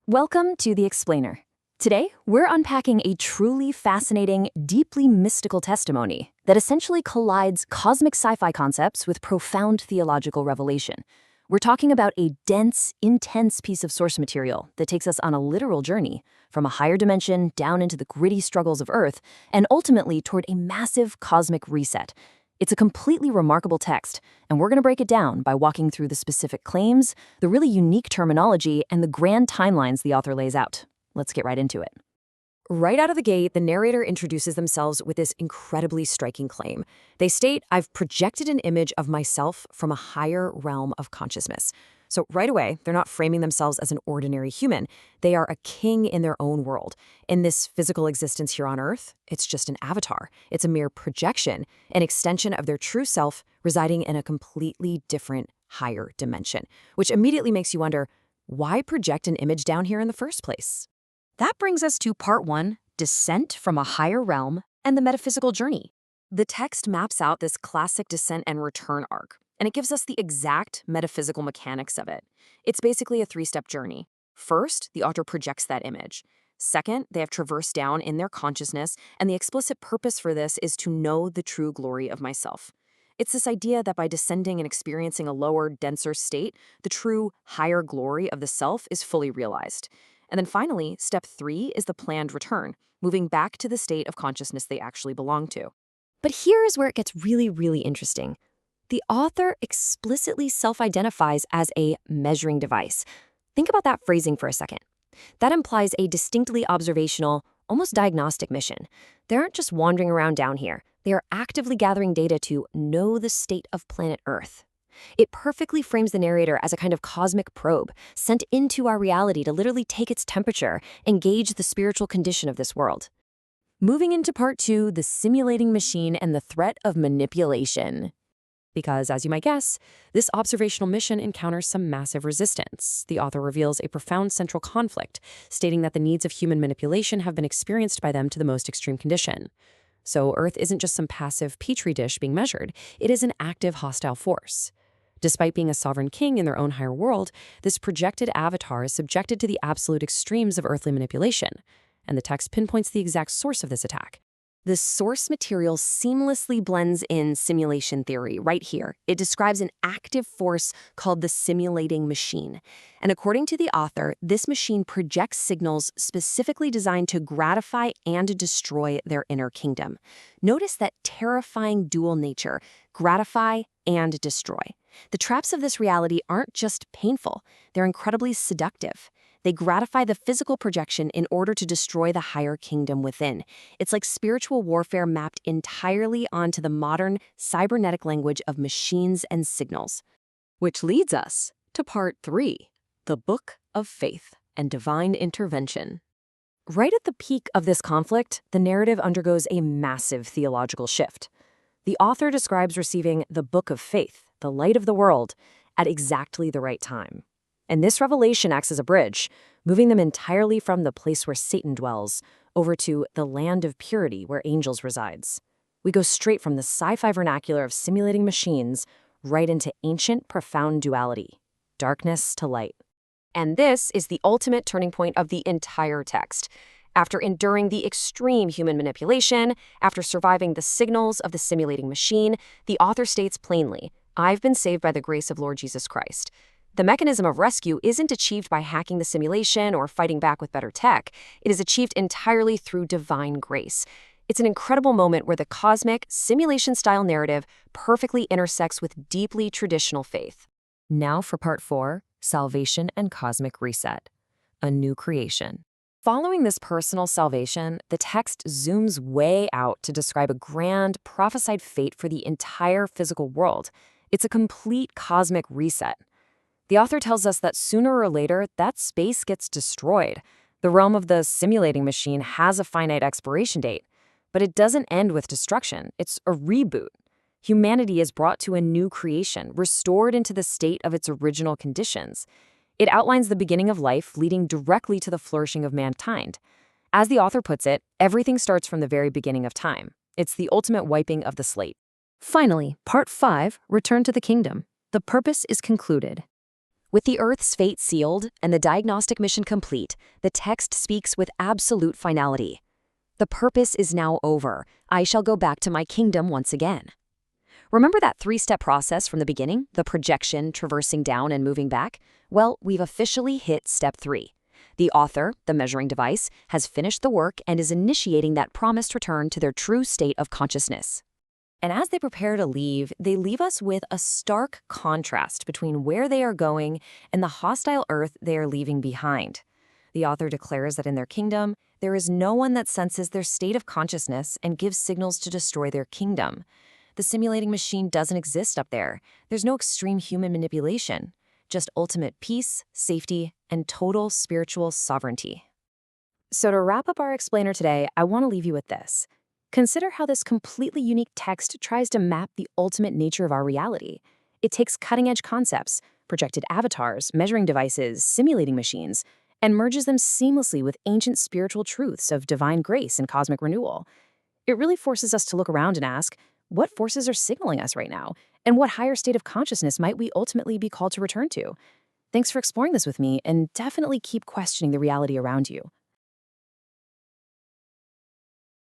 Welcome to The Explainer. Today, we're unpacking a truly fascinating, deeply mystical testimony that essentially collides cosmic sci-fi concepts with profound theological revelation. We're talking about a dense, intense piece of source material that takes us on a literal journey from a higher dimension down into the gritty struggles of Earth and ultimately toward a massive cosmic reset. It's a completely remarkable text, and we're going to break it down by walking through the specific claims, the really unique terminology, and the grand timelines the author lays out. Let's get right into it. Right out of the gate, the narrator introduces themselves with this incredibly striking claim. They state, "I've projected an image of myself from a higher realm of consciousness." So right away, they're not framing themselves as an ordinary human. They are a king in their own world. In this physical existence here on Earth, it's just an avatar. It's a mere projection, an extension of their true self residing in a completely different, higher dimension, which immediately makes you wonder, why project an image down here in the first place? That brings us to part 1, Descent from a Higher Realm and the Metaphysical Journey. The text maps out this classic descent and return arc, and it gives us the exact metaphysical mechanics of it. It's basically a 3-step journey. First, the author projects that image. Second, they have traversed down in their consciousness, and the explicit purpose for this is to know the true glory of myself. It's this idea that by descending and experiencing a lower, denser state, the true, higher glory of the self is fully realized. And then finally, step 3 is the planned return, moving back to the state of consciousness they actually belong to. But here is where it gets really, really interesting. The author explicitly self-identifies as a measuring device. Think about that phrasing for a second. That implies a distinctly observational, almost diagnostic mission. They aren't just wandering around down here. They are actively gathering data to know the state of planet Earth. It perfectly frames the narrator as a kind of cosmic probe sent into our reality to literally take its temperature and gauge the spiritual condition of this world. Moving into part 2, the simulating machine and the threat of manipulation. Because, as you might guess, this observational mission encounters some massive resistance. The author reveals a profound central conflict, stating that the needs of human manipulation have been experienced by them to the most extreme condition. So Earth isn't just some passive petri dish being measured, it is an active hostile force. Despite being a sovereign king in their own higher world, this projected avatar is subjected to the absolute extremes of earthly manipulation, and the text pinpoints the exact source of this attack. The source material seamlessly blends in simulation theory right here. It describes an active force called the simulating machine. And according to the author, this machine projects signals specifically designed to gratify and destroy their inner kingdom. Notice that terrifying dual nature, gratify and destroy. The traps of this reality aren't just painful, they're incredibly seductive. They gratify the physical projection in order to destroy the higher kingdom within. It's like spiritual warfare mapped entirely onto the modern cybernetic language of machines and signals. Which leads us to part 3, the Book of Faith and Divine Intervention. Right at the peak of this conflict, the narrative undergoes a massive theological shift. The author describes receiving the Book of Faith, the light of the world, at exactly the right time. And this revelation acts as a bridge, moving them entirely from the place where Satan dwells over to the land of purity where angels resides. We go straight from the sci-fi vernacular of simulating machines right into ancient, profound duality, darkness to light. And this is the ultimate turning point of the entire text. After enduring the extreme human manipulation, after surviving the signals of the simulating machine, the author states plainly, "I've been saved by the grace of Lord Jesus Christ." The mechanism of rescue isn't achieved by hacking the simulation or fighting back with better tech. It is achieved entirely through divine grace. It's an incredible moment where the cosmic, simulation-style narrative perfectly intersects with deeply traditional faith. Now for part 4, Salvation and Cosmic Reset, a new creation. Following this personal salvation, the text zooms way out to describe a grand, prophesied fate for the entire physical world. It's a complete cosmic reset. The author tells us that sooner or later, that space gets destroyed. The realm of the simulating machine has a finite expiration date, but it doesn't end with destruction. It's a reboot. Humanity is brought to a new creation, restored into the state of its original conditions. It outlines the beginning of life, leading directly to the flourishing of mankind. As the author puts it, everything starts from the very beginning of time. It's the ultimate wiping of the slate. Finally, part 5, Return to the Kingdom. The purpose is concluded. With the Earth's fate sealed and the diagnostic mission complete, the text speaks with absolute finality. The purpose is now over. I shall go back to my kingdom once again. Remember that three-step process from the beginning, the projection, traversing down, and moving back? Well, we've officially hit step 3. The author, the measuring device, has finished the work and is initiating that promised return to their true state of consciousness. And as they prepare to leave, they leave us with a stark contrast between where they are going and the hostile Earth they are leaving behind. The author declares that in their kingdom, there is no one that senses their state of consciousness and gives signals to destroy their kingdom. The simulating machine doesn't exist up there. There's no extreme human manipulation, just ultimate peace, safety, and total spiritual sovereignty. So to wrap up our explainer today, I want to leave you with this. Consider how this completely unique text tries to map the ultimate nature of our reality. It takes cutting-edge concepts, projected avatars, measuring devices, simulating machines, and merges them seamlessly with ancient spiritual truths of divine grace and cosmic renewal. It really forces us to look around and ask, what forces are signaling us right now? And what higher state of consciousness might we ultimately be called to return to? Thanks for exploring this with me, and definitely keep questioning the reality around you.